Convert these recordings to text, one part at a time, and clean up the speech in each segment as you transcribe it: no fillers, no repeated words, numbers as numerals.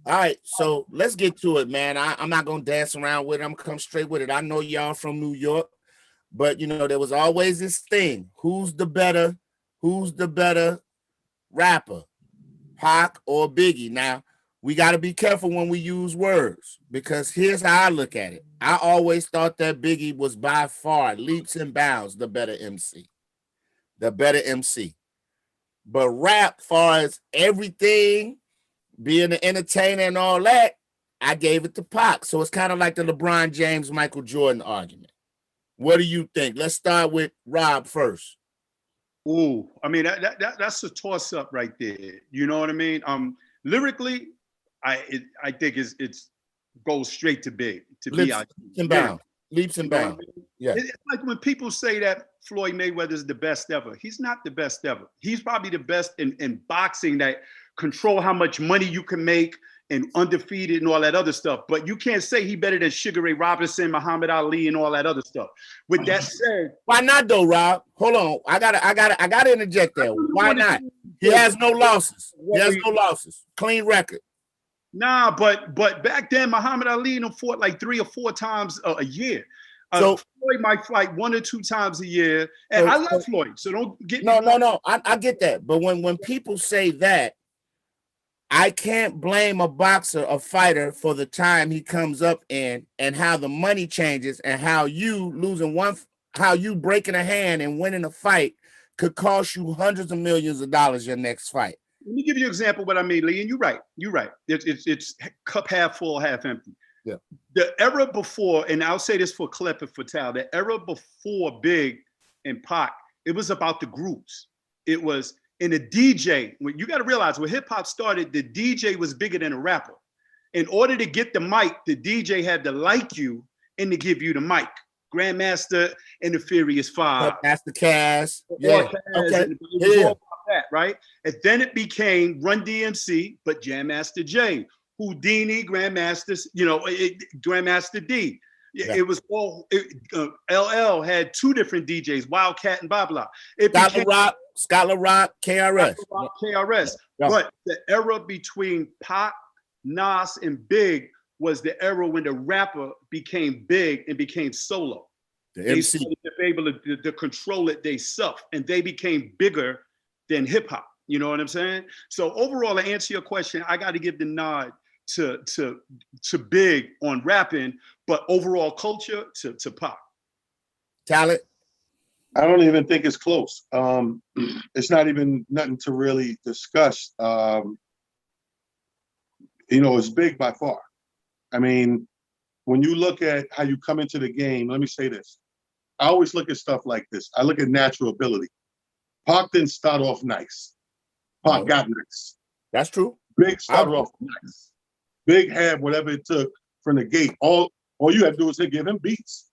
All right, so let's get to it, man. I'm not gonna dance around with it. I'm gonna come straight with it. I know y'all from New York, but you know there was always this thing: who's the better rapper, Pac or Biggie? Now we got to be careful when we use words because here's how I look at it. I always thought that Biggie was by far leaps and bounds the better MC, the better MC. But rap, far as everything, being an entertainer and all that, I gave it to Pac. So it's kind of like the LeBron James, Michael Jordan argument. What do you think? Let's start with Rob first. Ooh, I mean that's a toss up right there. You know what I mean? Lyrically, I think it's goes straight to Big to Leaps B.I.G. and bounds. Leaps and You know what I bounds. mean? Yeah. It's like when people say that Floyd Mayweather is the best ever. He's not the best ever. He's probably the best in boxing that control how much money you can make and undefeated and all that other stuff. But you can't say he better than Sugar Ray Robinson, Muhammad Ali, and all that other stuff. With that said, why not though, Rob? Hold on. I gotta interject there. Why not? He has no losses. He has no losses. Clean record. Nah, but back then Muhammad Ali and him fought like 3 or 4 times a year. So Floyd might fight 1 or 2 times a year, and I love Floyd. So don't get me. No. I get that, but when people say that, I can't blame a boxer, a fighter, for the time he comes up in and how the money changes and how you how you breaking a hand and winning a fight could cost you hundreds of millions of dollars your next fight. Let me give you an example what I mean, Lee, and you're right. You're right. It's cup half full, half empty. Yeah. The era before, and I'll say this for Klept and for Tal, the era before Big and Pac, it was about the groups. It was in a DJ. When you got to realize when hip hop started, the DJ was bigger than a rapper. In order to get the mic, the DJ had to like you and to give you the mic. Grandmaster and the Furious Five. Master Cass. Yeah. Okay. It was all about that, right? And then it became Run DMC, but Jam Master Jay, Houdini, Grandmaster, Grandmaster D. Yeah. It was all LL had 2 different DJs, Wildcat and blah blah. Scotland Rock, KRS. KRS. Yeah. But the era between Pac, Nas, and Big was the era when the rapper became big and became solo. The MC. They were able to control it themselves, and they became bigger than hip hop. You know what I'm saying? So overall, to answer your question, I got to give the nod to Big on rapping, but overall culture to Pac. Talent. I don't even think it's close. It's not even nothing to really discuss. It's Big by far. I mean, when you look at how you come into the game, let me say this. I always look at stuff like this. I look at natural ability. Pac didn't start off nice. Pac got nice. That's true. Big started off nice. Big had whatever it took from the gate. All you had to do was to give him beats.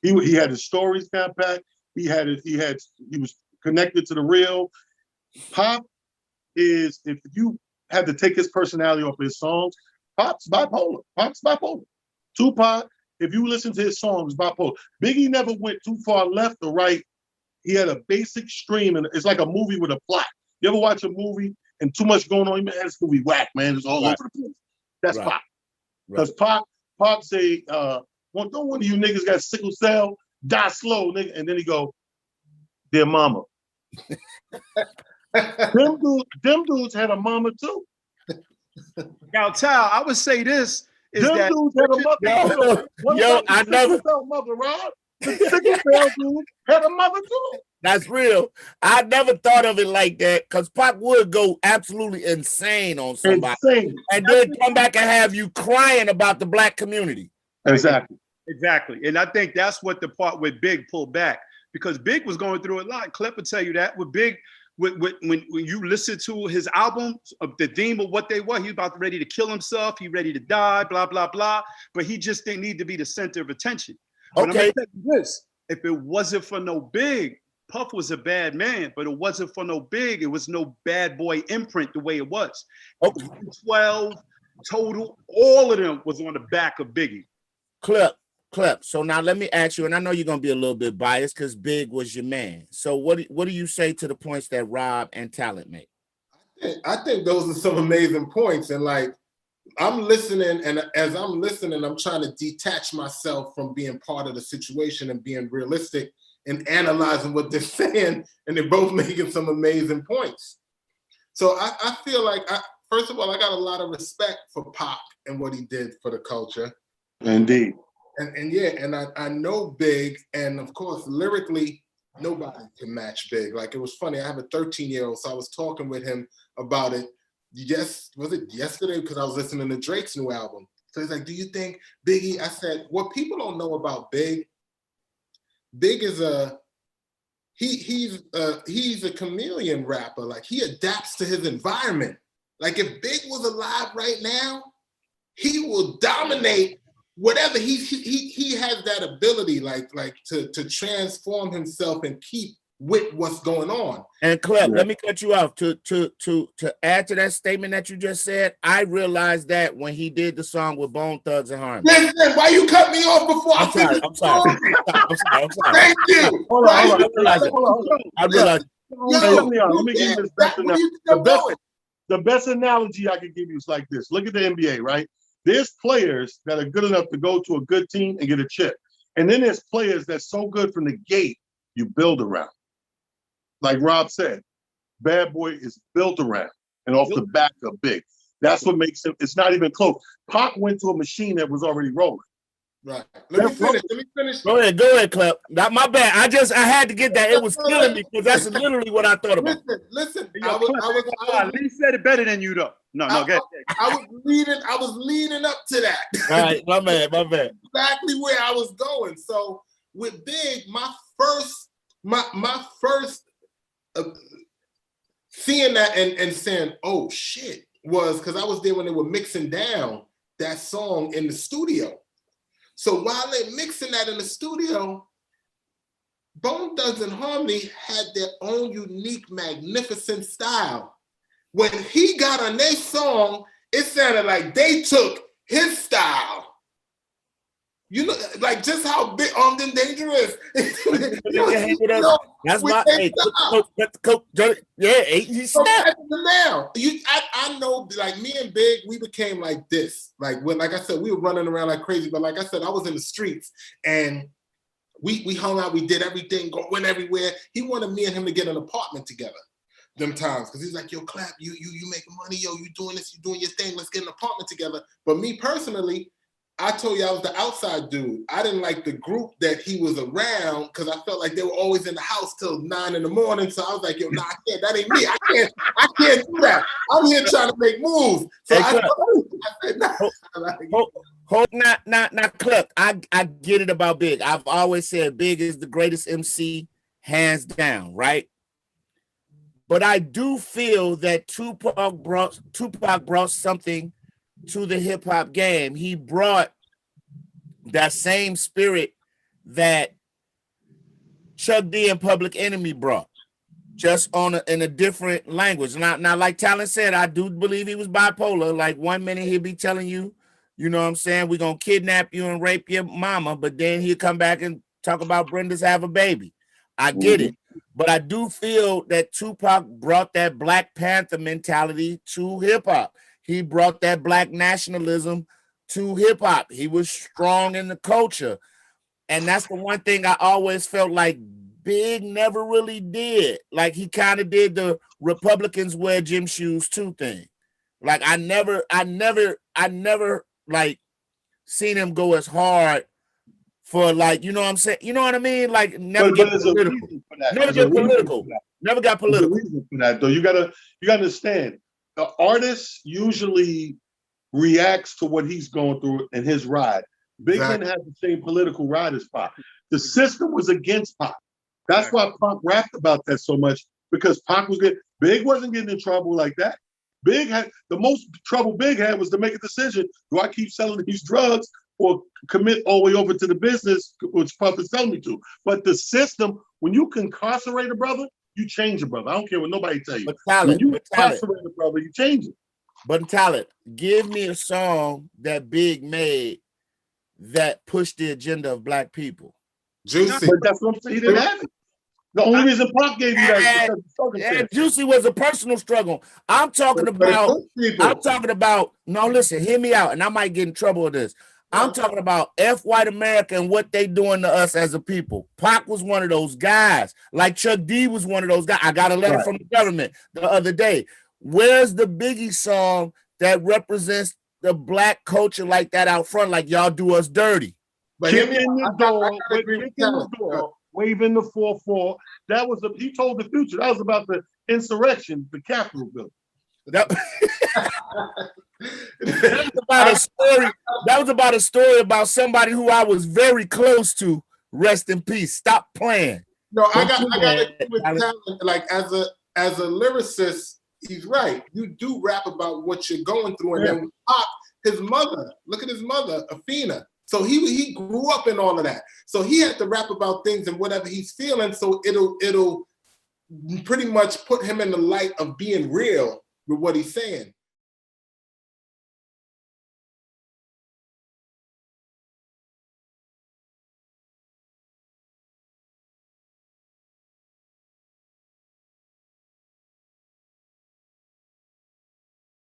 He had his stories down pat. He was connected to the real. Pac is, if you had to take his personality off his songs, Pac's bipolar. Tupac, if you listen to his songs, bipolar. Biggie never went too far left or right. He had a basic stream, and it's like a movie with a plot. You ever watch a movie and too much going on? Man, this movie whack, man. It's all over the place. That's Pac. Because Pac say, don't one of you niggas got sickle cell? Die slow, nigga. And then he go, dear mama. them dudes had a mama too. Now, Tal, I would say this is them that dudes had a mother. I never mother, Rob. The sickle cell dude had a mother too. That's real. I never thought of it like that because Pac would go absolutely insane on somebody. And then come back and have you crying about the black community. Exactly. And I think that's what the part with Big pulled back, because Big was going through a lot. Klept will tell you that. With Big, when you listen to his albums, the theme of what they were, he was about ready to kill himself. He ready to die, blah, blah, blah. But he just didn't need to be the center of attention. But I'm gonna tell you this, if it wasn't for no Big, Puff was a bad man, but it wasn't for no Big. It was no bad boy imprint the way it was. 12, Total, all of them was on the back of Biggie. Klept. So now let me ask you, and I know you're gonna be a little bit biased because Big was your man. So what do you say to the points that Rob and Talent make? I think those are some amazing points, and like I'm listening, and as I'm listening, I'm trying to detach myself from being part of the situation and being realistic and analyzing what they're saying, and they're both making some amazing points. So I feel like, first of all, I got a lot of respect for Pac and what he did for the culture. Indeed. And yeah, and I know Big, and of course, lyrically, nobody can match Big. Like, it was funny, I have a 13-year-old, so I was talking with him about it. Yes, was it yesterday? Because I was listening to Drake's new album. So he's like, do you think Biggie? I said, what people don't know about Big is he's a chameleon rapper. Like, he adapts to his environment. Like, if Big was alive right now, he will dominate whatever. He has that ability, like to transform himself and keep with what's going on. And Klept, let me cut you off to add to that statement that you just said. I realized that when he did the song with Bone Thugs and Harmony. Listen, why you cut me off before I'm sorry. I'm sorry. Thank you. Hold on. I realized. Let me give you this best analogy. The best analogy I can give you is like this. Look at the NBA, right? There's players that are good enough to go to a good team and get a chip. And then there's players that's so good from the gate, you build around. Like Rob said, Bad Boy is built around and off the back of Big. That's what makes him, it's not even close. Pac went to a machine that was already rolling. Right. Let me finish. Go ahead, Klept. Not my bad. I had to get that. It was killing me because that's literally what I thought about. Listen. Lee said it better than you though. No, go ahead. I was leading up to that. All right, my bad. Exactly where I was going. So with Big, my first seeing that and saying, oh shit, was because I was there when they were mixing down that song in the studio. So while they're mixing that in the studio, Bone Thugs and Harmony had their own unique, magnificent style. When he got on their song, it sounded like they took his style. You know, like just how big on them dangerous. That's my he snapped. Now, I know, like me and Big, we became like this. Like I said, we were running around like crazy. But like I said, I was in the streets and we hung out. We did everything, went everywhere. He wanted me and him to get an apartment together. Them times, because he's like, yo, Klept, you making money, yo, you doing this, you doing your thing. Let's get an apartment together. But me personally, I told you I was the outside dude. I didn't like the group that he was around because I felt like they were always in the house till 9 in the morning. So I was like, yo, nah, I can't. That ain't me. I can't do that. I'm here trying to make moves. So Not Klept. I get it about Big. I've always said Big is the greatest MC, hands down, right? But I do feel that Tupac brought something to the hip hop game. He brought that same spirit that Chuck D and Public Enemy brought, just in a different language. Now, like Talon said, I do believe he was bipolar. Like 1 minute he'll be telling you, you know what I'm saying, we're gonna kidnap you and rape your mama, but then he'll come back and talk about Brenda's have a baby. I get it. But I do feel that Tupac brought that Black Panther mentality to hip hop. He brought that Black nationalism to hip hop. He was strong in the culture. And that's the one thing I always felt like Big never really did. Like he kind of did the Republicans wear gym shoes too thing. Like I never like seen him go as hard for, like, you know what I'm saying? You know what I mean? Like never get political. Never got political. There's a reason for that, though. You gotta understand. The artist usually reacts to what he's going through in his ride. Big didn't have the same political ride as Pac. The system was against Pac. That's why Pac rapped about that so much, because Pac was good. Big wasn't getting in trouble like that. Big had the most trouble Big had was to make a decision. Do I keep selling these drugs or commit all the way over to the business, which Puff is telling me to? But the system, when you can incarcerate a brother, you change a brother. I don't care what nobody tell you. When you incarcerate a brother, you change it. But Talent, give me a song that Big made that pushed the agenda of Black people. Juicy. But that's what I'm saying. He didn't have it. The only reason Pac gave you that is because of And circumstance. Juicy was a personal struggle. I'm talking about. No, listen, hear me out, and I might get in trouble with this. I'm talking about white America and what they doing to us as a people. Pac was one of those guys. Like Chuck D was one of those guys. I got a letter from the government the other day. Where's the Biggie song that represents the black culture like that out front, like y'all do us dirty? But kicking the door, waving the 4-4. That was he told the future. That was about the insurrection, the Capitol building. That was about a story about somebody who I was very close to. Rest in peace. Stop playing. No, I got to with talent. Like as a lyricist, he's right. You do rap about what you're going through, and then Pop, his mother. Look at his mother, Afina. So he grew up in all of that. So he had to rap about things and whatever he's feeling. So it'll pretty much put him in the light of being real with what he's saying.